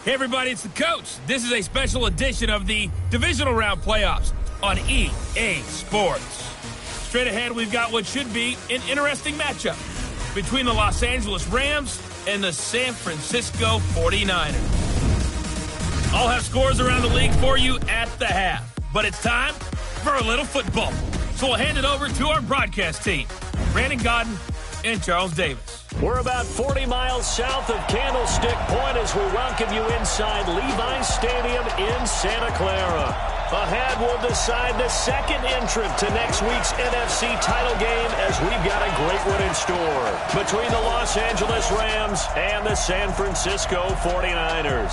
Hey everybody, it's the coach. This is a special edition of the divisional round playoffs on EA Sports. Straight ahead, we've got what should be an interesting matchup between the Los Angeles Rams and the San Francisco 49ers. I'll have scores around the league for you at the half, but it's time for a little football. So we'll hand it over to our broadcast team, Brandon Gaudin and Charles Davis. We're about 40 miles south of Candlestick Point as we welcome you inside Levi's Stadium in Santa Clara. Ahead, we'll decide the second entrant to next week's NFC title game as we've got a great one in store between the Los Angeles Rams and the San Francisco 49ers.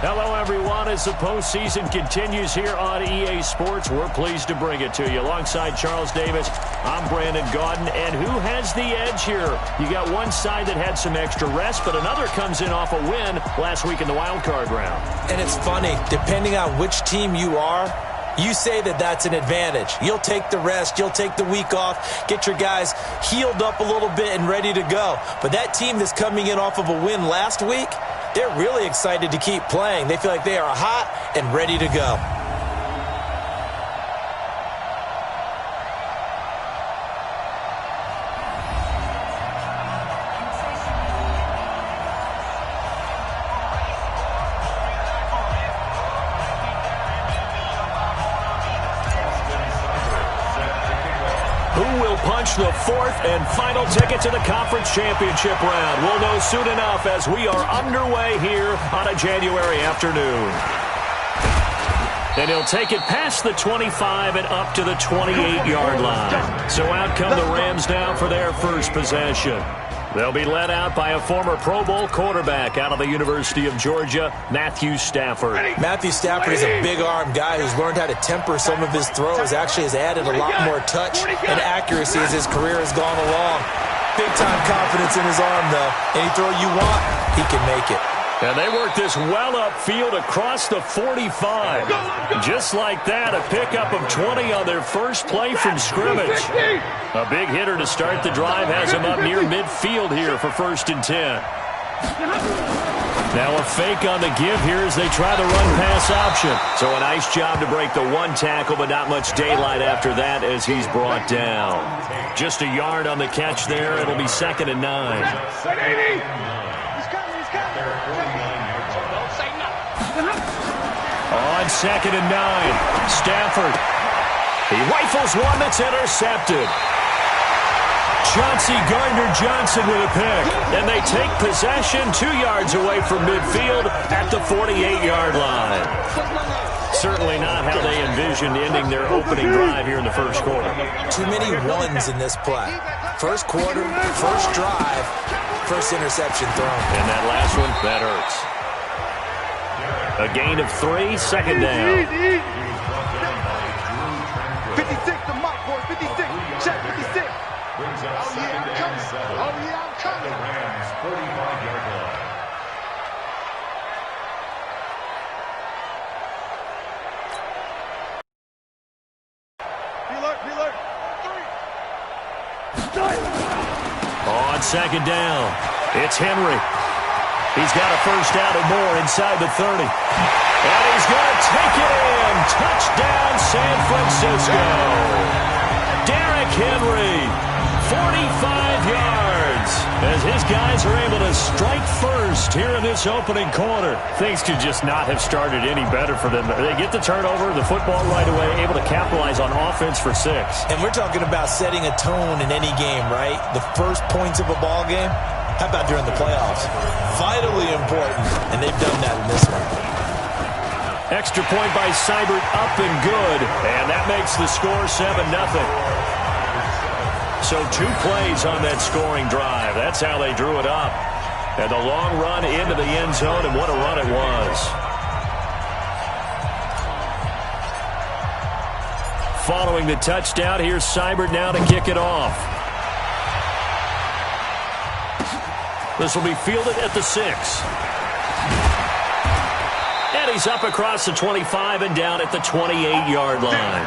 Hello, everyone. As the postseason continues here on EA Sports, we're pleased to bring it to you. Alongside Charles Davis, I'm Brandon Gaudin. And who has the edge here? You got one side that had some extra rest, but another comes in off a win last week in the wild card round. And it's funny, depending on which team you are, you say that that's an advantage. You'll take the rest, you'll take the week off, get your guys healed up a little bit and ready to go. But that team that's coming in off of a win last week, they're really excited to keep playing. They feel like they are hot and ready to go. The fourth and final ticket to the conference championship round. We'll know soon enough as we are underway here on a January afternoon. And he'll take it past the 25 and up to the 28-yard line. So out come the Rams now for their first possession. They'll be led out by a former Pro Bowl quarterback out of the University of Georgia, Matthew Stafford. Matthew Stafford is a big-arm guy who's learned how to temper some of his throws, actually has added a lot more touch and accuracy as his career has gone along. Big-time confidence in his arm, though. Any throw you want, he can make it. And they work this well upfield across the 45. Just like that, a pickup of 20 on their first play from scrimmage. A big hitter to start the drive has him up near midfield here for 1st and 10. Now a fake on the give here as they try the run-pass option. So a nice job to break the one tackle, but not much daylight after that as he's brought down. Just a yard on the catch there. It'll be 2nd and 9. On 2nd and 9, Stafford. He rifles one that's intercepted. Chauncey Gardner-Johnson with a pick. And they take possession 2 yards away from midfield at the 48-yard line. Certainly not how they envisioned ending their opening drive here in the first quarter. Too many ones in this play. First quarter, first drive, first interception thrown. And that last one, that hurts. A gain of 3, 2nd down. 56, the mark for 56. Check 56. Oh, yeah, I'm coming. Oh, yeah, I'm coming. Rams, 45-yard line. Alert. 3. On 2nd down, it's Henry. He's got a first down and more inside the 30. And he's going to take it in. Touchdown, San Francisco. Derrick Henry, 45 yards, as his guys are able to strike first here in this opening quarter. Things could just not have started any better for them. They get the turnover, the football right away, able to capitalize on offense for 6. And we're talking about setting a tone in any game, right? The first points of a ball game. How about during the playoffs? Vitally important, and they've done that in this one. Extra point by Seibert, up and good, and that makes the score 7-0. So 2 plays on that scoring drive. That's how they drew it up. And the long run into the end zone, and what a run it was. Following the touchdown, here's Seibert now to kick it off. This will be fielded at the 6. And he's up across the 25 and down at the 28-yard line.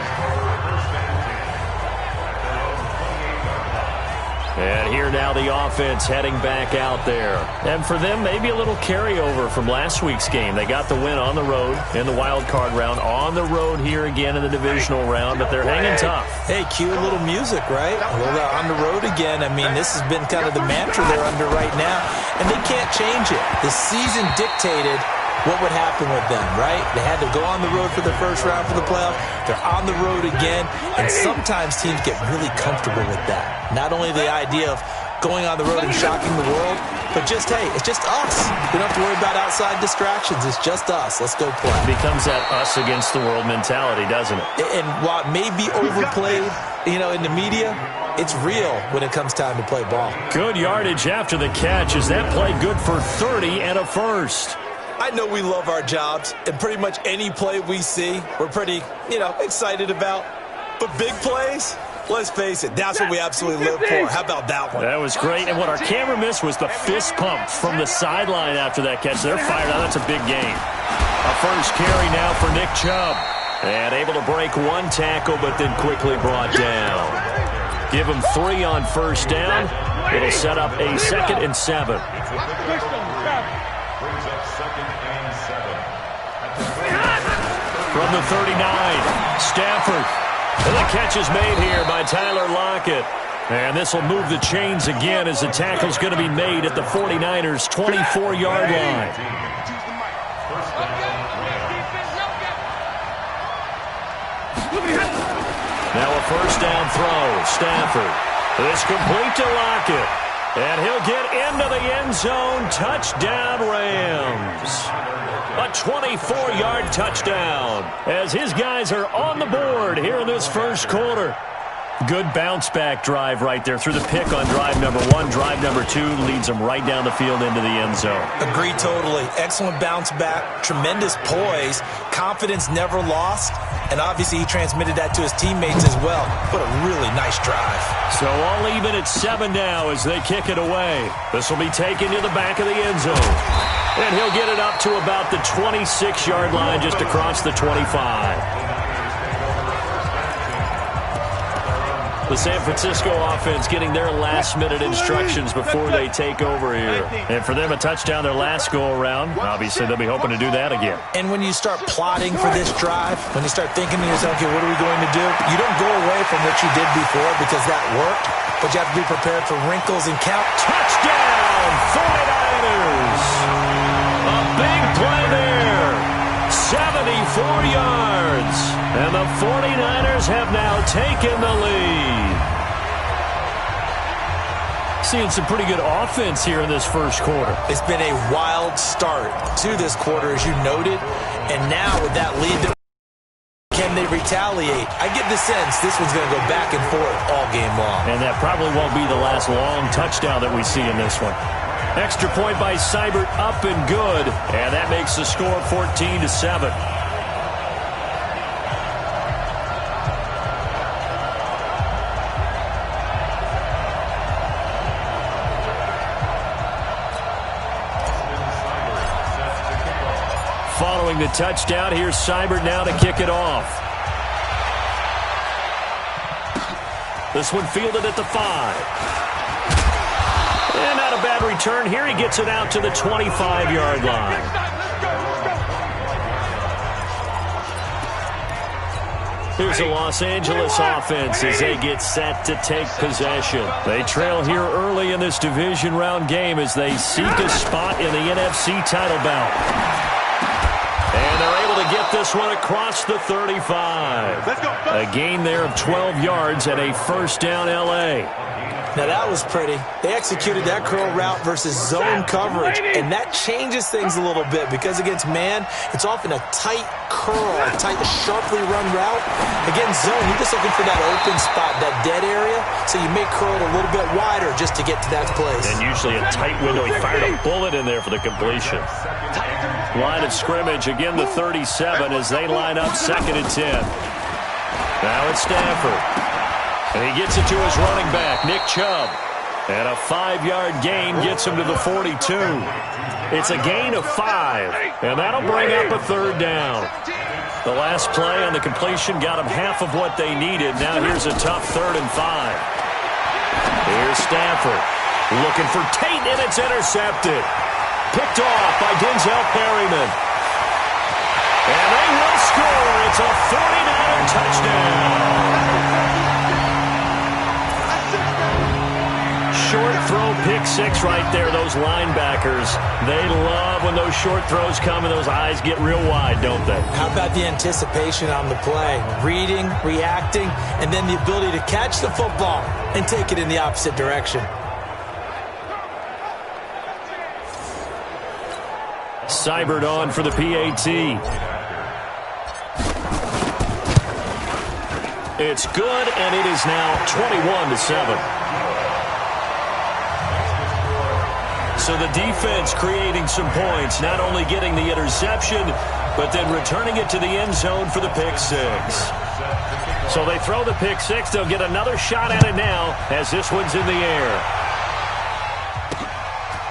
And here now the offense heading back out there. And for them, maybe a little carryover from last week's game. They got the win on the road in the wild card round, on the road here again in the divisional round, but they're hanging tough. Hey, cue a little music, right? A little on the road again. I mean, this has been kind of the mantra they're under right now, and they can't change it. The season dictated what would happen with them, right? They had to go on the road for the first round for the playoff. They're on the road again, and sometimes teams get really comfortable with that. Not only the idea of going on the road and shocking the world, but just, hey, it's just us. We don't have to worry about outside distractions. It's just us. Let's go play. It becomes that us against the world mentality, doesn't it? And while it may be overplayed, in the media, it's real when it comes time to play ball. Good yardage after the catch. Is that play good for 30 and a first? I know we love our jobs, and pretty much any play we see, we're pretty, excited about. But big plays, let's face it, that's what we absolutely live for. How about that one? That was great, and what our camera missed was the fist pump from the sideline after that catch. They're fired out. That's a big gain. A first carry now for Nick Chubb. And able to break one tackle, but then quickly brought down. Give him 3 on first down. It'll set up a 2nd and 7. From the 39, Stafford. And the catch is made here by Tyler Lockett. And this will move the chains again as the tackle's going to be made at the 49ers' 24-yard line. Now a first down throw. Stafford. It's complete to Lockett. And he'll get into the end zone. Touchdown, Rams. A 24-yard touchdown as his guys are on the board here in this first quarter. Good bounce-back drive right there through the pick on drive number 1. Drive number 2 leads them right down the field into the end zone. Agree totally. Excellent bounce-back, tremendous poise, confidence never lost, and obviously he transmitted that to his teammates as well. What a really nice drive. So all even at 7 now as they kick it away. This will be taken to the back of the end zone. And he'll get it up to about the 26-yard line just across the 25. The San Francisco offense getting their last-minute instructions before they take over here. And for them, a touchdown their last go-around. Obviously, they'll be hoping to do that again. And when you start plotting for this drive, when you start thinking to yourself, okay, what are we going to do? You don't go away from what you did before because that worked, but you have to be prepared for wrinkles and count. Touchdown, 49ers! A big play there. 74 yards. And the 49ers have now taken the lead. Seeing some pretty good offense here in this first quarter. It's been a wild start to this quarter, as you noted. And now with that lead, can they retaliate? I get the sense this one's going to go back and forth all game long. And that probably won't be the last long touchdown that we see in this one. Extra point by Seibert, up and good. And that makes the score 14-7. Following the touchdown, here's Seibert now to kick it off. This one fielded at the 5. And not a bad return here. He gets it out to the 25-yard line. Here's the Los Angeles offense as they get set to take possession. They trail here early in this division round game as they seek a spot in the NFC title bout. And they're able to get this one across the 35. A gain there of 12 yards and a first down L.A. Now that was pretty. They executed that curl route versus zone coverage, and that changes things a little bit because against man, it's often a tight curl, a tight, sharply run route. Against zone, you're just looking for that open spot, that dead area, so you may curl it a little bit wider just to get to that place. And usually a tight window. He fired a bullet in there for the completion. Line of scrimmage, again the 37 as they line up 2nd and 10. Now it's Stafford. And he gets it to his running back, Nick Chubb. And a 5-yard gain gets him to the 42. It's a gain of 5. And that'll bring up a 3rd down. The last play on the completion got them half of what they needed. Now here's a tough 3rd and 5. Here's Stafford. Looking for Tate, and it's intercepted. Picked off by Denzel Perryman. And they will score. It's a 49er touchdown. Short throw, pick six right there. Those linebackers, they love when those short throws come and those eyes get real wide, don't they? How about the anticipation on the play? Reading, reacting, and then the ability to catch the football and take it in the opposite direction. Seibert on for the PAT. It's good, and it is now 21-7. So the defense creating some points, not only getting the interception, but then returning it to the end zone for the pick six. So they throw the pick six. They'll get another shot at it now as this one's in the air.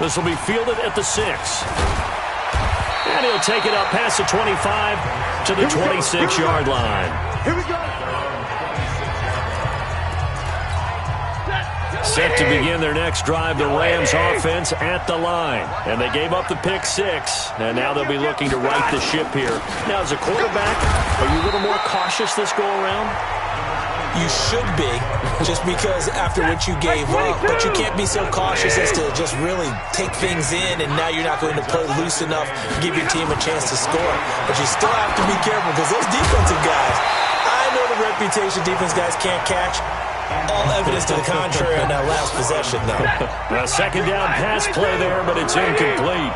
This will be fielded at the 6. And he'll take it up past the 25 to the 26-yard line. Here we go. Set to begin their next drive, the Rams offense at the line. And they gave up the pick six, and now they'll be looking to right the ship here. Now, as a quarterback, are you a little more cautious this go-around? You should be, just because after what you gave up, but you can't be so cautious as to just really take things in, and now you're not going to play loose enough to give your team a chance to score. But you still have to be careful, because those defensive guys, I know the reputation defense guys can't catch. All evidence to the contrary on that last possession, though. A second down pass play there, but it's incomplete.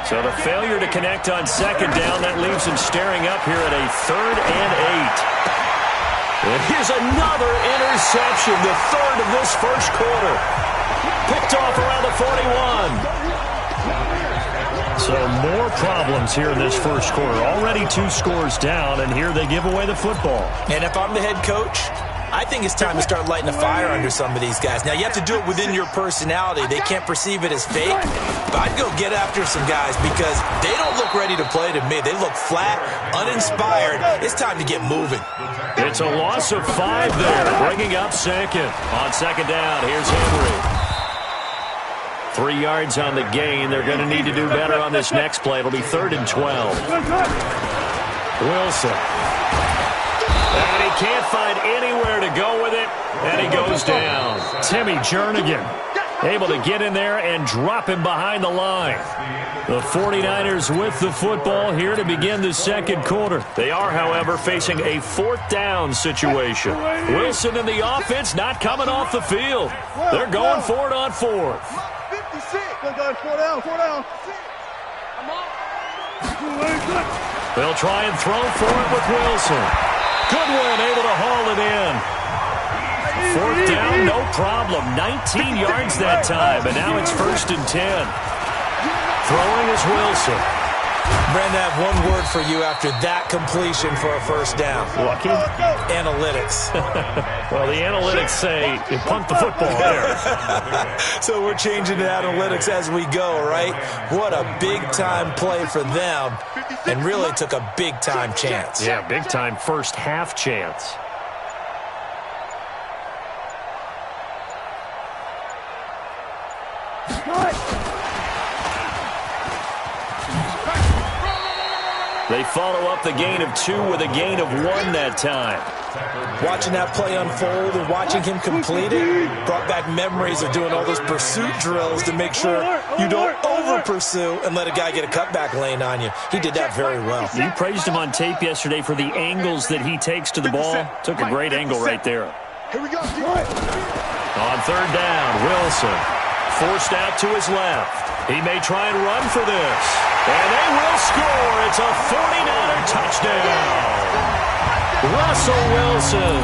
So the failure to connect on second down, that leaves him staring up here at a 3rd and 8. And here's another interception, the third of this first quarter. Picked off around the 41. So more problems here in this first quarter. Already 2 scores down, and here they give away the football. And if I'm the head coach, I think it's time to start lighting a fire under some of these guys. Now, you have to do it within your personality. They can't perceive it as fake. But I'd go get after some guys because they don't look ready to play to me. They look flat, uninspired. It's time to get moving. It's a loss of 5 there, bringing up second. On second down, here's Henry. 3 yards on the gain. They're going to need to do better on this next play. It'll be 3rd and 12. Wilson. And he can't find anywhere to go with it, and he goes down. Timmy Jernigan able to get in there and drop him behind the line. The 49ers with the football here to begin the second quarter. They are, however, facing a 4th down situation. Wilson and the offense not coming off the field. They're going for it on 4th. 56. 4 down. They'll try and throw for it with Wilson. Goodwin able to haul it in. 4th down, no problem. 19 yards that time, and now it's 1st and 10. Throwing is Wilson. Brandon, I have one word for you after that completion for a 1st down. Lucky? Analytics. Well, the analytics say you punt the football there. So we're changing to analytics as we go, right? What a big-time play for them, and really took a big-time chance. Yeah, big-time first half chance. They follow up the gain of 2 with a gain of 1 that time. Watching that play unfold and watching him complete it brought back memories of doing all those pursuit drills to make sure you don't over-pursue and let a guy get a cutback lane on you. He did that very well. You praised him on tape yesterday for the angles that he takes to the ball. Took a great angle right there. Here we go. On 3rd down, Wilson forced out to his left. He may try and run for this. And they will score. It's a 49er touchdown. Russell Wilson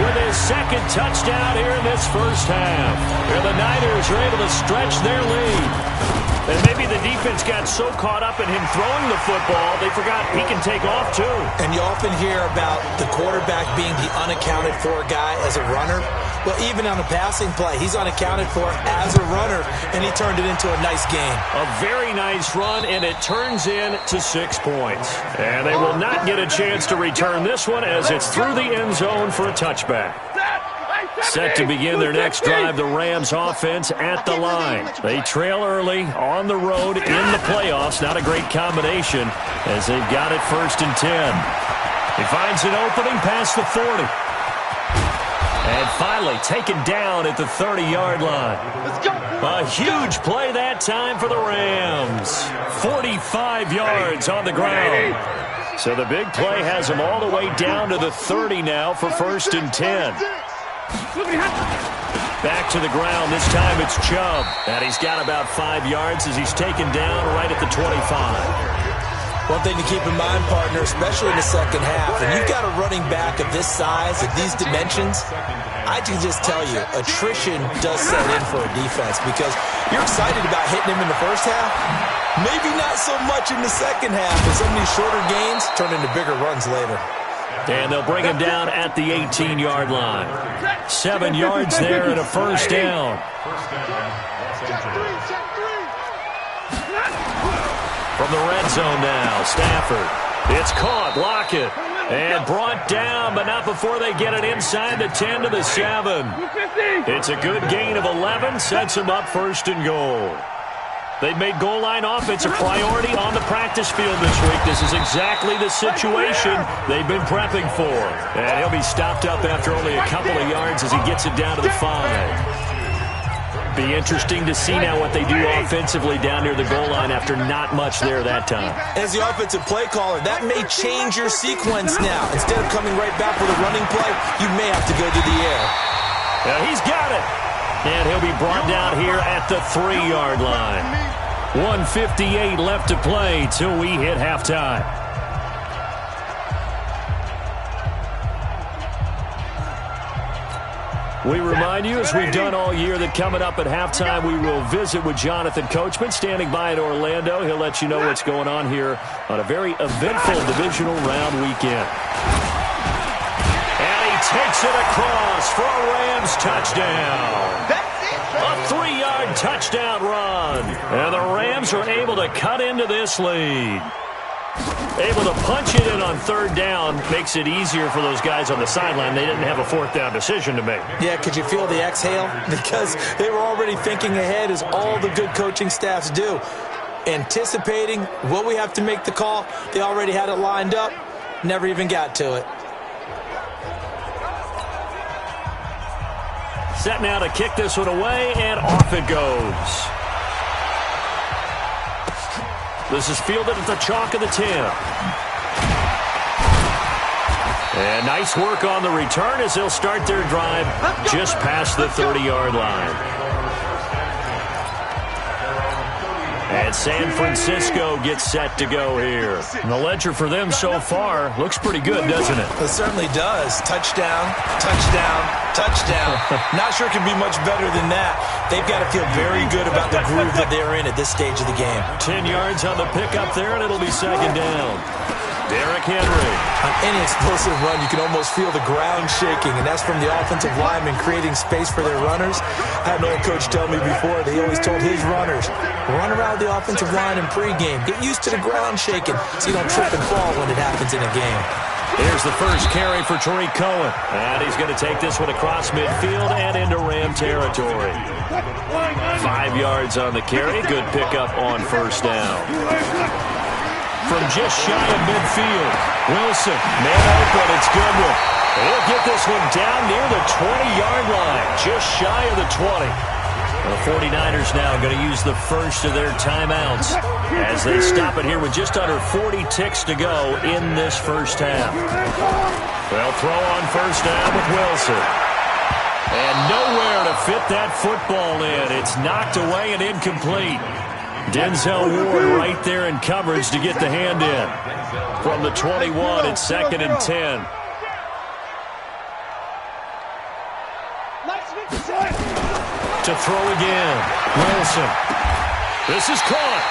with his 2nd touchdown here in this first half. And the Niners are able to stretch their lead. And maybe the defense got so caught up in him throwing the football, they forgot he can take off too. And you often hear about the quarterback being the unaccounted for guy as a runner. Well, even on a passing play, he's unaccounted for as a runner, and he turned it into a nice game. A very nice run, and it turns into 6 points. And they will not get a chance to return this one as it's through the end zone for a touchback. Set to begin their next drive, the Rams offense at the line. They trail early on the road in the playoffs. Not a great combination as they've got it 1st and 10. He finds an opening past the 40. And finally taken down at the 30-yard line. A huge play that time for the Rams. 45 yards on the ground. So the big play has them all the way down to the 30 now for 1st and 10. Back to the ground. This time it's Chubb. And he's got about 5 yards as he's taken down right at the 25. One thing to keep in mind, partner, especially in the second half, and you've got a running back of this size, of these dimensions, I can just tell you, attrition does set in for a defense because you're excited about hitting him in the first half. Maybe not so much in the second half, but some of these shorter gains turn into bigger runs later. And they'll bring him down at the 18-yard line. 7 yards there and a 1st down. From the red zone now, Stafford. It's caught, Lockett, and brought down, but not before they get it inside the 10 to the 7. It's a good gain of 11, sets them up 1st and goal. They've made goal line offense a priority on the practice field this week. This is exactly the situation they've been prepping for. And he'll be stopped up after only a couple of yards as he gets it down to the 5. Be interesting to see now what they do offensively down near the goal line after not much there that time. As the offensive play caller, that may change your sequence now. Instead of coming right back with a running play, you may have to go to the air. Now he's got it. And he'll be brought down here at the 3-yard line. 1:58 left to play till we hit halftime. We remind you, as we've done all year, that coming up at halftime, we will visit with Jonathan Coachman, standing by in Orlando. He'll let you know what's going on here on a very eventful divisional round weekend. And he takes it across for a Rams touchdown. A 3-yard touchdown run. And the Rams are able to cut into this lead. Able to punch it in on 3rd down makes it easier for those guys on the sideline. They didn't have a 4th down decision to make. Yeah, could you feel the exhale? Because they were already thinking ahead, as all the good coaching staffs do. Anticipating, will we have to make the call? They already had it lined up. Never even got to it. Set now to kick this one away, and off it goes. This is fielded at the chalk of the 10. And nice work on the return as they'll start their drive just past the 30-yard line. And San Francisco gets set to go here. And the ledger for them so far looks pretty good, doesn't it? It certainly does. Touchdown, touchdown, touchdown. Not sure it can be much better than that. They've got to feel very good about the groove that they're in at this stage of the game. 10 yards on the pickup there, and it'll be 2nd down. Derrick Henry. On any explosive run, you can almost feel the ground shaking, and that's from the offensive linemen creating space for their runners. I had an old coach tell me before, he always told his runners, run around the offensive line in pregame. Get used to the ground shaking so you don't trip and fall when it happens in a game. Here's the first carry for Tariq Cohen. And he's going to take this one across midfield and into Ram territory. 5 yards on the carry. Good pickup on 1st down. From just shy of midfield, Wilson, man open, it's Goodwin. He'll get this one down near the 20-yard line, just shy of the 20. The 49ers now going to use the first of their timeouts as they stop it here with just under 40 ticks to go in this first half. They'll throw on 1st down with Wilson. And nowhere to fit that football in. It's knocked away and incomplete. Denzel Ward right there in coverage to get the hand in. From the 21, it's 2nd and 10. To throw again. Wilson. This is caught.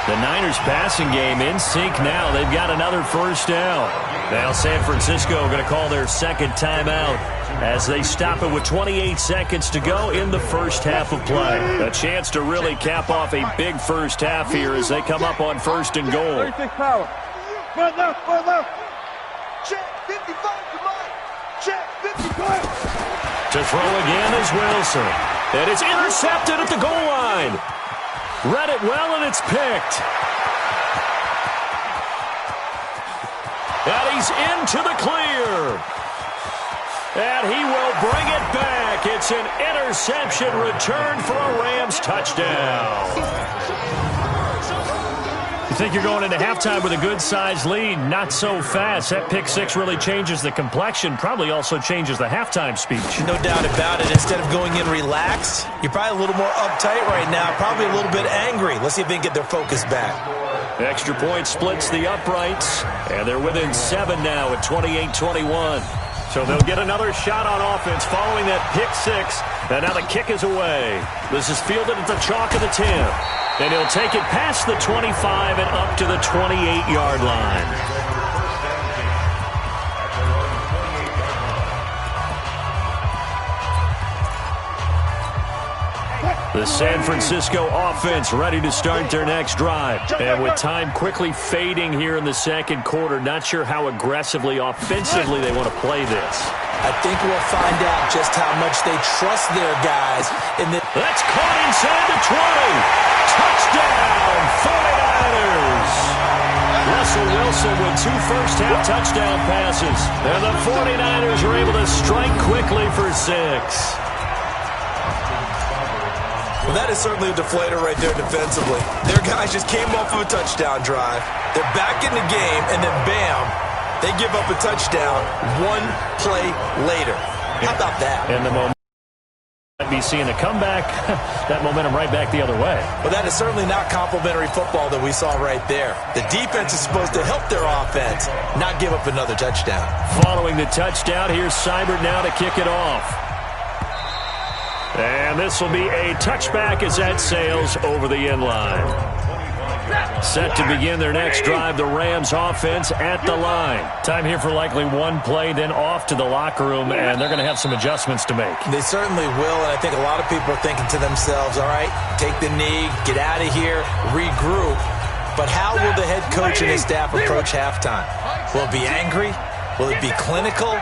The Niners passing game in sync now. They've got another 1st down. Now San Francisco going to call their 2nd timeout as they stop it with 28 seconds to go in the first half of play. A chance to really cap off a big first half here as they come up on 1st and goal. 36 power. Front left, front left. Check 55 to Mike. Check 55. To throw again is Wilson. And it's intercepted at the goal line. Read it well, and it's picked. And he's into the clear. And he will bring it back. It's an interception return for a Rams touchdown. You think you're going into halftime with a good-sized lead. Not so fast. That pick six really changes the complexion. Probably also changes the halftime speech. No doubt about it. Instead of going in relaxed, you're probably a little more uptight right now. Probably a little bit angry. Let's see if they can get their focus back. Extra point splits the uprights. And they're within 7 now at 28-21. So they'll get another shot on offense following that pick six. And now the kick is away. This is fielded at the chalk of the 10. And he'll take it past the 25 and up to the 28-yard line. The San Francisco offense ready to start their next drive. And with time quickly fading here in the second quarter, not sure how aggressively, offensively they want to play this. I think we'll find out just how much they trust their guys. That's caught inside the 20. Touchdown, 49ers. Russell Wilson with 2 first-half touchdown passes. And the 49ers are able to strike quickly for 6. Well, that is certainly a deflator right there defensively. Their guys just came off of a touchdown drive. They're back in the game, and then bam, they give up a touchdown 1 play later. How about that? And the momentum might be seeing a comeback. That momentum right back the other way. Well, that is certainly not complimentary football that we saw right there. The defense is supposed to help their offense, not give up another touchdown. Following the touchdown, here's Seibert now to kick it off. And this will be a touchback as that sails over the end line. Set to begin their next drive, the Rams offense at the line. Time here for likely 1 play, then off to the locker room, and they're going to have some adjustments to make. They certainly will, and I think a lot of people are thinking to themselves, all right, take the knee, get out of here, regroup. But how will the head coach and his staff approach halftime? Will it be angry? Will it be clinical?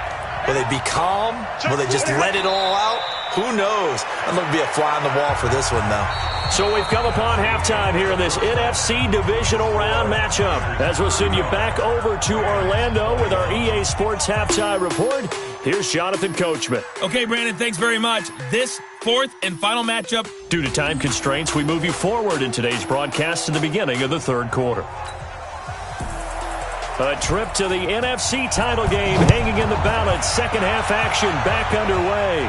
Will they be calm? Will they just let it all out? Who knows? I'm going to be a fly on the wall for this one, though. So we've come upon halftime here in this NFC divisional round matchup. As we'll send you back over to Orlando with our EA Sports Halftime Report, here's Jonathan Coachman. Okay, Brandon, thanks very much. This 4th and final matchup. Due to time constraints, we move you forward in today's broadcast to the beginning of the 3rd quarter. A trip to the NFC title game hanging in the balance. Second half action back underway.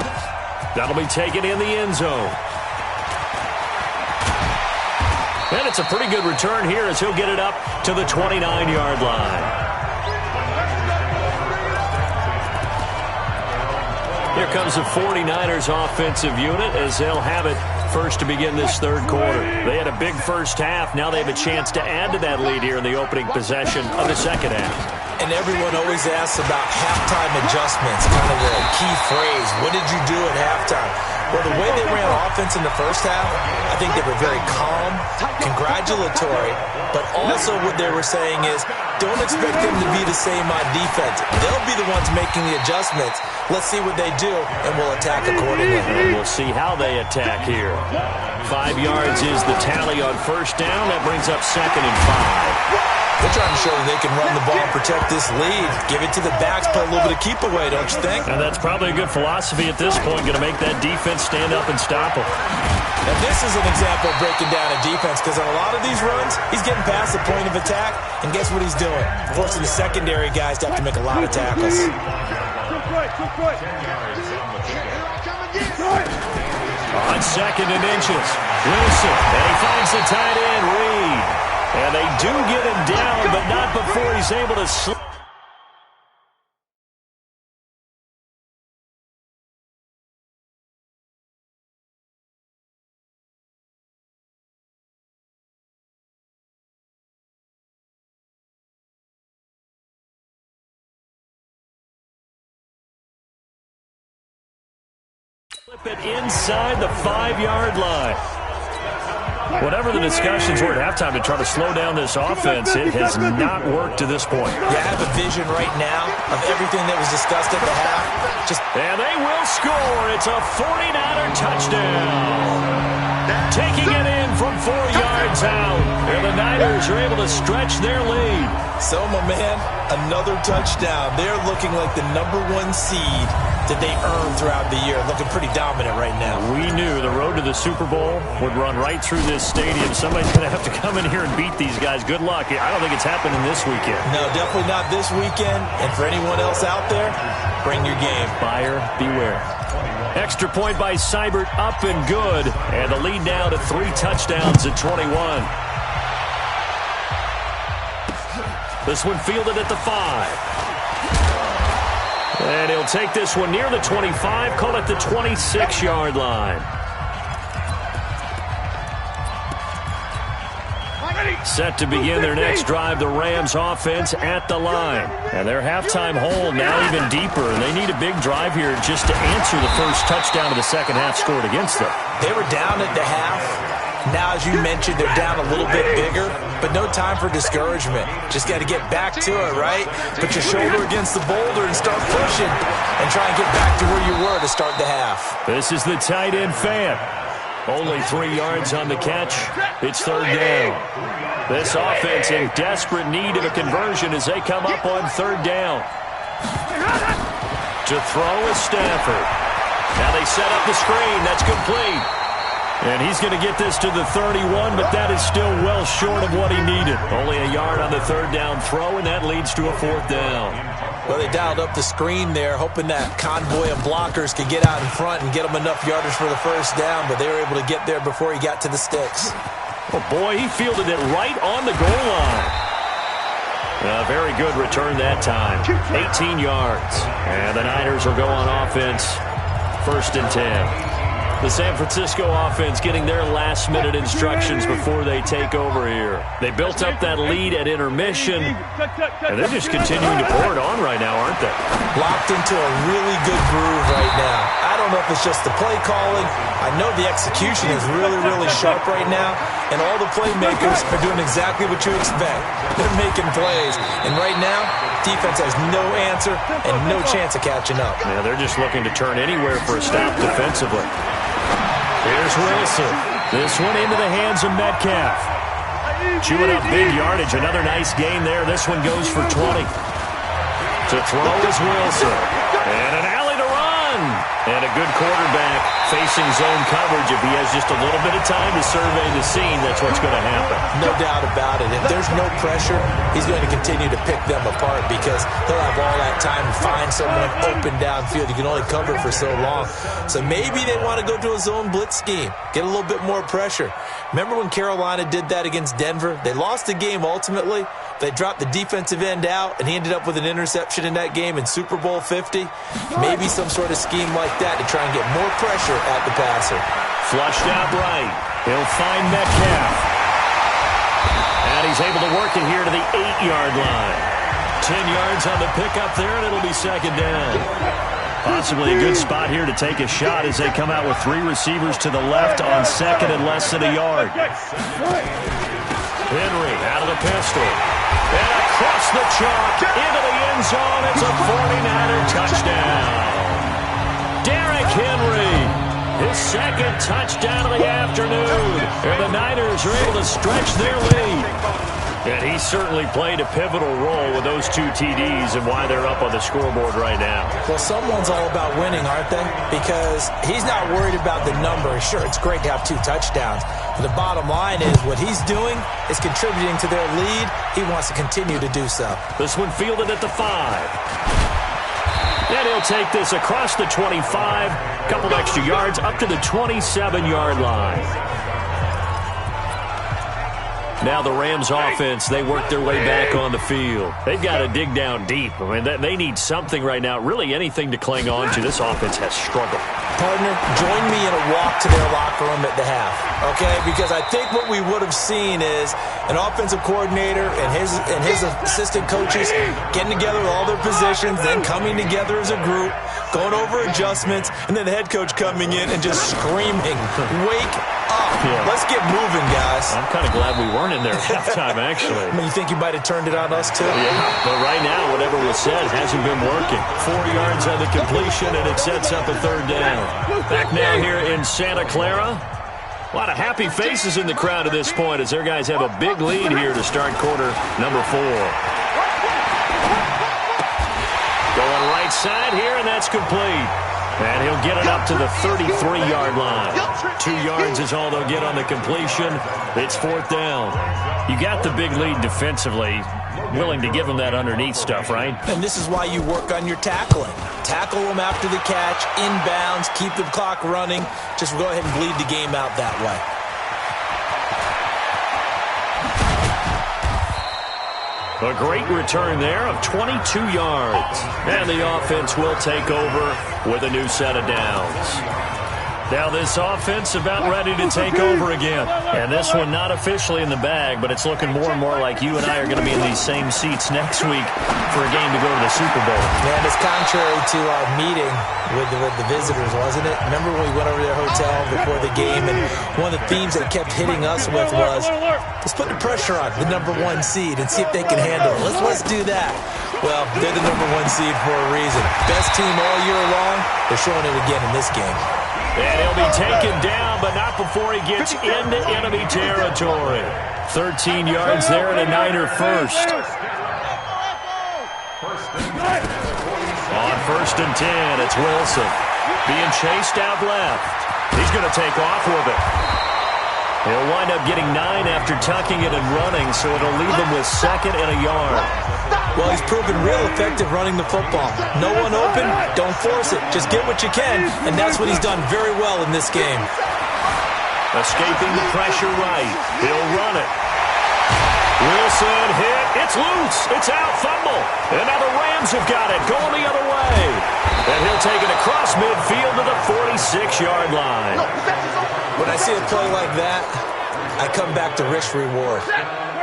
That'll be taken in the end zone. And it's a pretty good return here as he'll get it up to the 29-yard line. Here comes the 49ers offensive unit as they'll have it first to begin this 3rd quarter. They had a big first half. Now they have a chance to add to that lead here in the opening possession of the second half. And everyone always asks about halftime adjustments, kind of the key phrase. What did you do at halftime? Well, the way they ran offense in the first half, I think they were very calm, congratulatory, but also what they were saying is, don't expect them to be the same on defense. They'll be the ones making the adjustments. Let's see what they do, and we'll attack accordingly. And we'll see how they attack here. 5 yards is the tally on first down. That brings up 2nd and 5. They're trying to show that they can run the ball and protect this lead. Give it to the backs, play a little bit of keep away, don't you think? And that's probably a good philosophy at this point, going to make that defense stand up and stop them. And this is an example of breaking down a defense, because on a lot of these runs, he's getting past the point of attack, and guess what he's doing? Forcing the secondary guys to have to make a lot of tackles. On 2nd and inches, Wilson, and he finds the tight end, Reed. And they do get him down, but not before he's able to slip. Flip it inside the 5-yard line. whatever the discussions were at halftime to try to slow down this offense, it has not worked to this point. Yeah, I have a vision right now of everything that was discussed at the half. And they will score. It's a 49er touchdown. Taking it in from 4 yards out. And the Niners are able to stretch their lead. So, my man, another touchdown. They're looking like the #1 seed that they earned throughout the year. Looking pretty dominant right now. We knew the road to the Super Bowl would run right through this stadium. Somebody's going to have to come in here and beat these guys. Good luck. I don't think it's happening this weekend. No, definitely not this weekend. And for anyone else out there, bring your game. Buyer beware. Extra point by Seibert, up and good. And the lead now to 3 touchdowns at 21. This one fielded at the 5. And he'll take this one near the 25, call it the 26-yard line. Set to begin their next drive, the Rams offense at the line. And their halftime hole now even deeper. They need a big drive here just to answer the first touchdown of the second half scored against them. They were down at the half. Now, as you mentioned, they're down a little bit bigger, but no time for discouragement. Just got to get back to it, right? Put your shoulder against the boulder and start pushing and try and get back to where you were to start the half. This is the tight end fan. Only 3 yards on the catch. It's third down. This offense in desperate need of a conversion as they come up on third down. To throw is Stafford. Now they set up the screen. That's complete. And he's going to get this to the 31, but that is still well short of what he needed. Only a yard on the third down throw, and that leads to a fourth down. Well, they dialed up the screen there, hoping that convoy of blockers could get out in front and get them enough yardage for the first down, but they were able to get there before he got to the sticks. Oh, boy, he fielded it right on the goal line. A very good return that time. 18 yards. And the Niners will go on offense. 1st and 10. The San Francisco offense getting their last-minute instructions before they take over here. They built up that lead at intermission, and they're just continuing to pour it on right now, aren't they? Locked into a really good groove right now. I don't know if it's just the play calling. I know the execution is really, really sharp right now, and all the playmakers are doing exactly what you expect. They're making plays, and right now, defense has no answer and no chance of catching up. Yeah, they're just looking to turn anywhere for a stop defensively. Here's Wilson. This one into the hands of Metcalf. Chewing up big yardage. Another nice gain there. This one goes for 20. To throw is Wilson. And an alley to run. And a good quarterback facing zone coverage. If he has just a little bit of time to survey the scene, that's what's going to happen. No doubt about it. If there's no pressure, he's going to continue to pick them apart because he'll have all that time to find someone open downfield. You can only cover for so long. So maybe they want to go to a zone blitz scheme, get a little bit more pressure. Remember when Carolina did that against Denver? They lost the game ultimately. They dropped the defensive end out, and he ended up with an interception in that game in Super Bowl 50. Maybe some sort of scheme like that to try and get more pressure at the passer. Flushed out right. He'll find Metcalf. And he's able to work it here to the 8-yard line. 10 yards on the pickup there, and it'll be second down. Possibly a good spot here to take a shot as they come out with 3 receivers to the left on second and less than a yard. Henry out of the pistol. And across the chalk into the end zone. It's a 49er touchdown. Derrick Henry, his second touchdown of the afternoon. And the Niners are able to stretch their lead. And he certainly played a pivotal role with those 2 TDs and why they're up on the scoreboard right now. Well, someone's all about winning, aren't they? Because he's not worried about the number. Sure, it's great to have 2 touchdowns. But the bottom line is what he's doing is contributing to their lead. He wants to continue to do so. This one fielded at the 5. And he'll take this across the 25. Couple extra yards up to the 27-yard line. Now the Rams offense, they work their way back on the field. They've got to dig down deep. I mean, they need something right now, really anything to cling on to. This offense has struggled. Partner, join me in a walk to their locker room at the half, okay? Because I think what we would have seen is an offensive coordinator and his assistant coaches getting together with all their positions, then coming together as a group, going over adjustments, and then the head coach coming in and just screaming, "Wake up. Yeah. Let's get moving, guys. I'm kind of glad we weren't in there at halftime, actually. You think you might have turned it on us, too? Yeah, but right now, whatever was said hasn't been working. 4 yards on the completion, and it sets up a third down. Back now here in Santa Clara. A lot of happy faces in the crowd at this point as their guys have a big lead here to start quarter number 4. Going right side here, and that's complete. And he'll get it up to the 33-yard line. 2 yards is all they'll get on the completion. It's 4th down. You got the big lead defensively. Willing to give them that underneath stuff, right? And this is why you work on your tackling. Tackle them after the catch, inbounds, keep the clock running. Just go ahead and bleed the game out that way. A great return there of 22 yards. And the offense will take over with a new set of downs. Now this offense about ready to take over again. And this one not officially in the bag, but it's looking more and more like you and I are going to be in these same seats next week for a game to go to the Super Bowl. Man, it's contrary to our meeting with the visitors, wasn't it? Remember when we went over to their hotel before the game, and one of the themes they kept hitting us with was, let's put the pressure on the number 1 seed and see if they can handle it. Let's do that. Well, they're the number 1 seed for a reason. Best team all year long. They're showing it again in this game. And he'll be taken down, but not before he gets into enemy territory. 13 yards there and a Niner first. On 1st and 10, it's Wilson. Being chased out left. He's going to take off with it. He'll wind up getting 9 after tucking it and running, so it'll leave him with 2nd and a yard. Well, he's proven real effective running the football. No one open, don't force it. Just get what you can, and that's what he's done very well in this game. Escaping the pressure right. He'll run it. Wilson hit. It's loose. It's out. Fumble. And now the Rams have got it. Going the other way. And he'll take it across midfield to the 46-yard line. When I see a play like that, I come back to risk reward.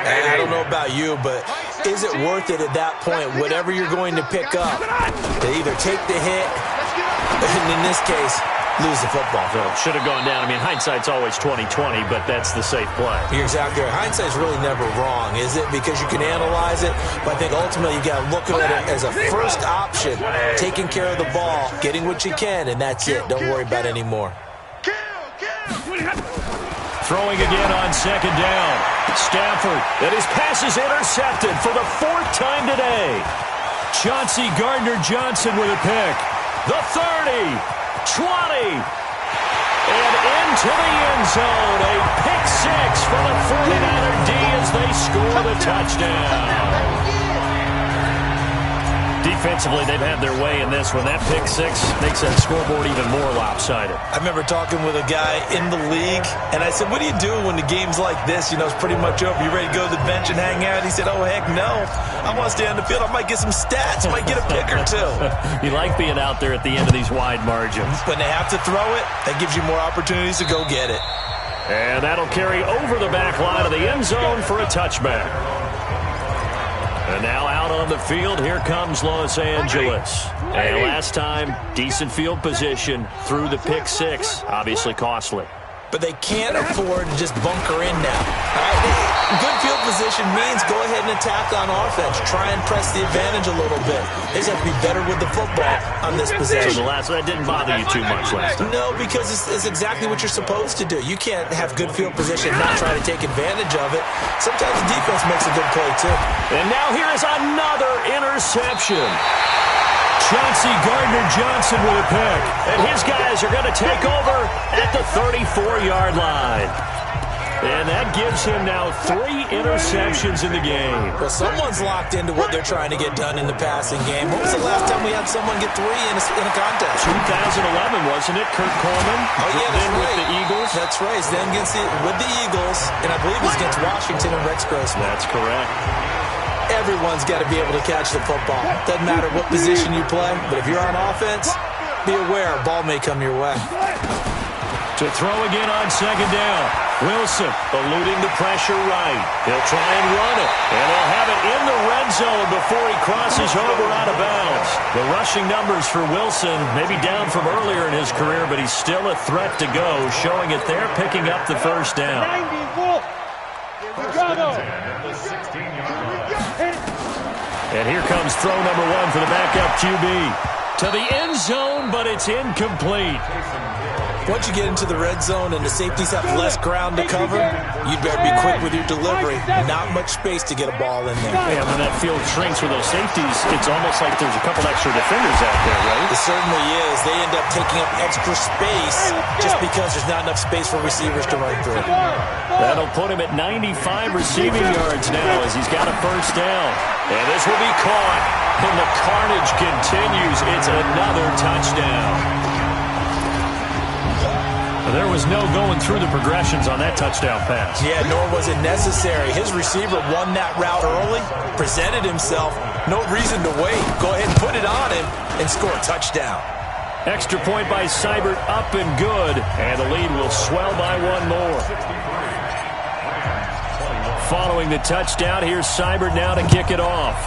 And I don't know about you, but is it worth it at that point, whatever you're going to pick up, to either take the hit, and in this case, lose the football? So should have gone down. I mean, hindsight's always 20/20, but that's the safe play. You're exactly right. Hindsight's really never wrong, is it? Because you can analyze it, but I think ultimately you got to look at it as a first option, taking care of the ball, getting what you can, and that's it. Don't worry about any more. Throwing again on 2nd down. Stafford, and his pass is intercepted for the 4th time today. Chauncey Gardner-Johnson with a pick. The 30, 20, and into the end zone. A pick 6 for the 49er D as they score the touchdown. Defensively, they've had their way in this one. That pick 6 makes that scoreboard even more lopsided. I remember talking with a guy in the league, and I said, what do you do when the game's like this? You know, it's pretty much over. You ready to go to the bench and hang out? He said, oh, heck no. I want to stay on the field. I might get some stats. Might get a pick or 2. You like being out there at the end of these wide margins. When they have to throw it, that gives you more opportunities to go get it. And that'll carry over the back line of the end zone for a touchback. And now out on the field, here comes Los Angeles. And last time, decent field position through the pick 6. Obviously costly. But they can't afford to just bunker in now. Right? Good field position means go ahead and attack on offense. Try and press the advantage a little bit. They just have to be better with the football on this possession. So that didn't bother you too much last time. No, because it's exactly what you're supposed to do. You can't have good field position and not try to take advantage of it. Sometimes the defense makes a good play, too. And now here is another interception. Chauncey Gardner-Johnson with a pick. And his guys are going to take over at the 34-yard line. And that gives him now 3 interceptions in the game. Well, someone's locked into what they're trying to get done in the passing game. When was the last time we had someone get 3 in a contest? 2011, wasn't it? Kurt Coleman. Oh, yeah, that's then right. With the Eagles. That's right. Then with the Eagles, and I believe it was against Washington and Rex Grossman. That's correct. Everyone's got to be able to catch the football. Doesn't matter what position you play, but if you're on offense, be aware a ball may come your way. To throw again on 2nd down. Wilson eluding the pressure right. He'll try and run it. And they'll have it in the red zone before he crosses over out of bounds. The rushing numbers for Wilson maybe down from earlier in his career, but he's still a threat to go, showing it there, picking up the first down. And here comes throw number one for the backup QB. To the end zone, but it's incomplete. Once you get into the red zone and the safeties have less ground to cover, you'd better be quick with your delivery. Not much space to get a ball in there. Yeah, when that field shrinks with those safeties, it's almost like there's a couple extra defenders out there, right? It certainly is. They end up taking up extra space just because there's not enough space for receivers to run through. That'll put him at 95 receiving yards now as he's got a first down. And this will be caught. And the carnage continues. It's another touchdown. There was no going through the progressions on that touchdown pass. Yeah, nor was it necessary. His receiver won that route early, presented himself. No reason to wait. Go ahead and put it on him and score a touchdown. Extra point by Seibert, up and good. And the lead will swell by one more. Following the touchdown, here's Seibert now to kick it off.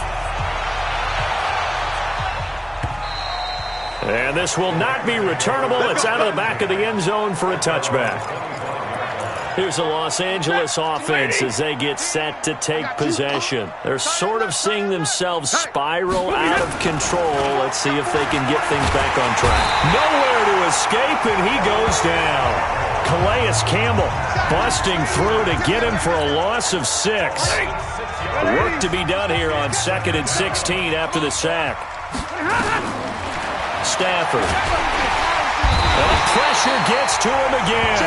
And this will not be returnable. It's out of the back of the end zone for a touchback. Here's the Los Angeles offense as they get set to take possession. They're sort of seeing themselves spiral out of control. Let's see if they can get things back on track. Nowhere to escape, and he goes down. Calais Campbell busting through to get him for a loss of 6. Work to be done here on 2nd and 16 after the sack. Stafford. And the pressure gets to him again.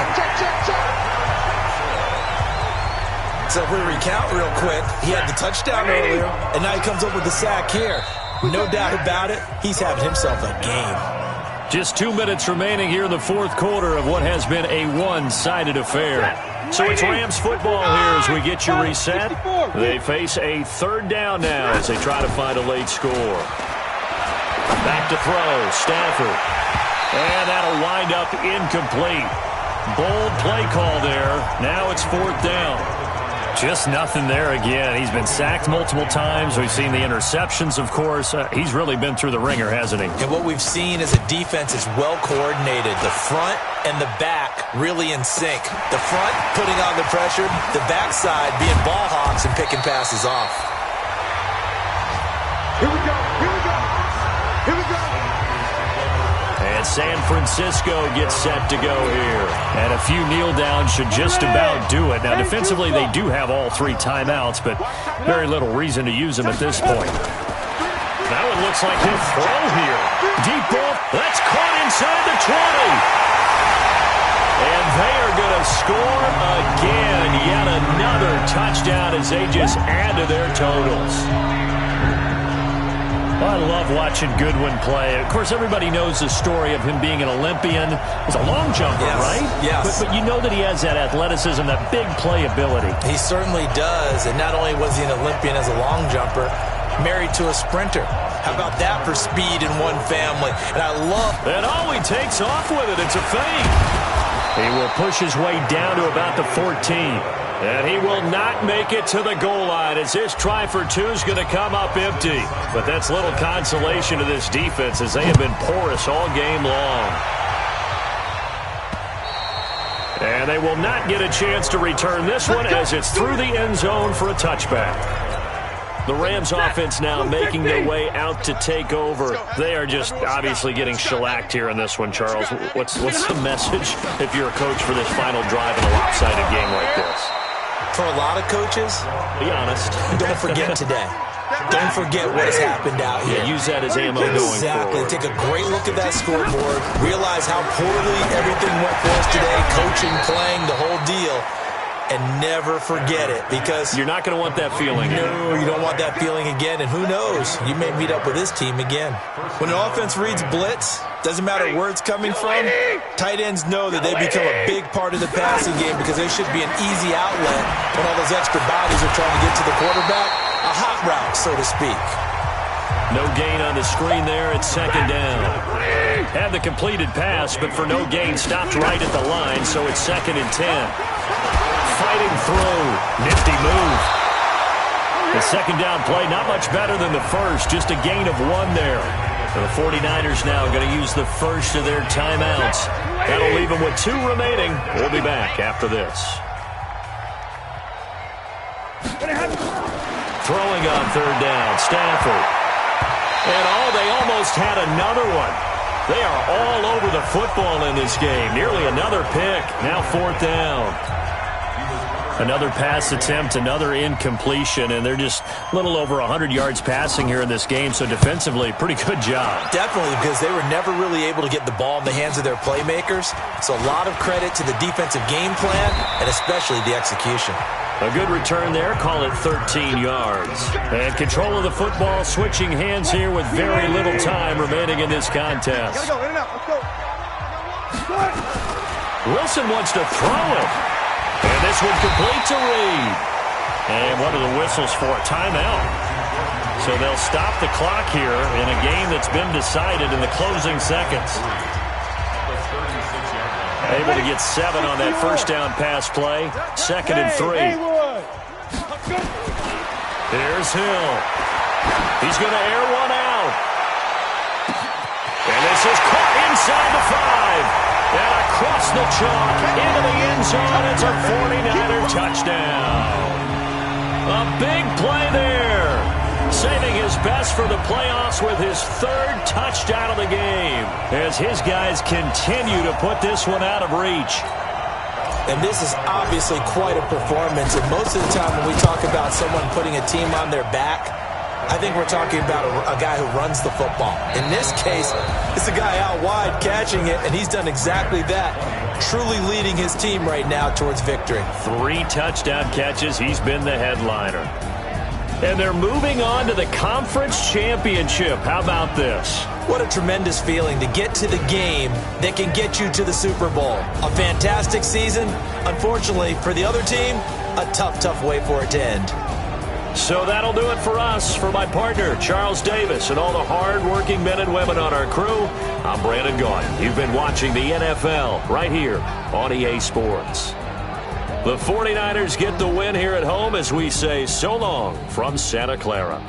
So if we recount real quick, he had the touchdown earlier, and now he comes up with the sack here. No doubt about it, he's having himself a game. Just 2 minutes remaining here in the fourth quarter of what has been a one-sided affair. So it's Rams football here as we get you reset. They face a third down now as they try to find a late score. Back to throw, Stafford. And that'll wind up incomplete. Bold play call there. Now it's 4th down. Just nothing there again. He's been sacked multiple times. We've seen the interceptions, of course. He's really been through the ringer, hasn't he? And what we've seen is a defense is well coordinated. The front and the back really in sync. The front putting on the pressure, the backside being ball hawks and picking passes off. Here we go. Here we go. Here we go. And San Francisco gets set to go here. And a few kneel downs should just about do it. Now, defensively, they do have all 3 timeouts, but very little reason to use them at this point. Now it looks like he'll throw here. Deep ball. That's caught inside the 20. And they are going to score again. Yet another touchdown as they just add to their totals. I love watching Goodwin play. Of course, everybody knows the story of him being an Olympian. He's a long jumper, right? Yes. But you know that he has that athleticism, that big play ability. He certainly does. And not only was he an Olympian as a long jumper, married to a sprinter. How about that for speed in one family? And I love... And oh, he takes off with it. It's a fake. He will push his way down to about the 14. And he will not make it to the goal line as this try for 2 is going to come up empty. But that's little consolation to this defense as they have been porous all game long. And they will not get a chance to return this one as it's through the end zone for a touchback. The Rams offense now making their way out to take over. They are just obviously getting shellacked here in this one, Charles. What's the message if you're a coach for this final drive in a lopsided game like this? For a lot of coaches, be honest. Don't forget today. Don't forget what has happened out here. Yeah, use that as ammo going Exactly. forward. Take a great look at that scoreboard. Realize how poorly everything went for us today. Coaching, playing, the whole deal. And never forget it because... You're not going to want that feeling. No, you don't want that feeling again. And who knows? You may meet up with this team again. When an offense reads blitz, doesn't matter where it's coming from, tight ends know that they become a big part of the passing game because they should be an easy outlet when all those extra bodies are trying to get to the quarterback. A hot route, so to speak. No gain on the screen there. It's 2nd down. Had the completed pass, but for no gain, stopped right at the line, so it's 2nd and 10. Fighting through. Nifty move. The second down play, not much better than the first, just a gain of 1 there. The 49ers now going to use the first of their timeouts. That'll leave them with 2 remaining. We'll be back after this. Throwing on 3rd down, Stafford. And they almost had another one. They are all over the football in this game. Nearly another pick. Now 4th down. Another pass attempt, another incompletion, and they're just a little over 100 yards passing here in this game, so defensively, pretty good job. Definitely, because they were never really able to get the ball in the hands of their playmakers. So a lot of credit to the defensive game plan, and especially the execution. A good return there, call it 13 yards. And control of the football, switching hands here with very little time remaining in this contest. Gotta go, in and out, let's go. Wilson wants to throw it. And this one complete to Reed. And what are the whistles for? Timeout. So they'll stop the clock here in a game that's been decided in the closing seconds. Able to get 7 on that first down pass play. 2nd and 3. Here's Hill. He's going to air one out. And this is caught inside the 5. And across the chalk, into the end zone, it's a 49er touchdown. A big play there. Saving his best for the playoffs with his 3rd touchdown of the game. As his guys continue to put this one out of reach. And this is obviously quite a performance. And most of the time when we talk about someone putting a team on their back, I think we're talking about a guy who runs the football. In this case, it's a guy out wide catching it, and he's done exactly that, truly leading his team right now towards victory. 3 touchdown catches. He's been the headliner. And they're moving on to the conference championship. How about this? What a tremendous feeling to get to the game that can get you to the Super Bowl. A fantastic season. Unfortunately, for the other team, a tough, tough way for it to end. So that'll do it for us. For my partner, Charles Davis, and all the hard-working men and women on our crew, I'm Brandon Gaudin. You've been watching the NFL right here on EA Sports. The 49ers get the win here at home as we say so long from Santa Clara.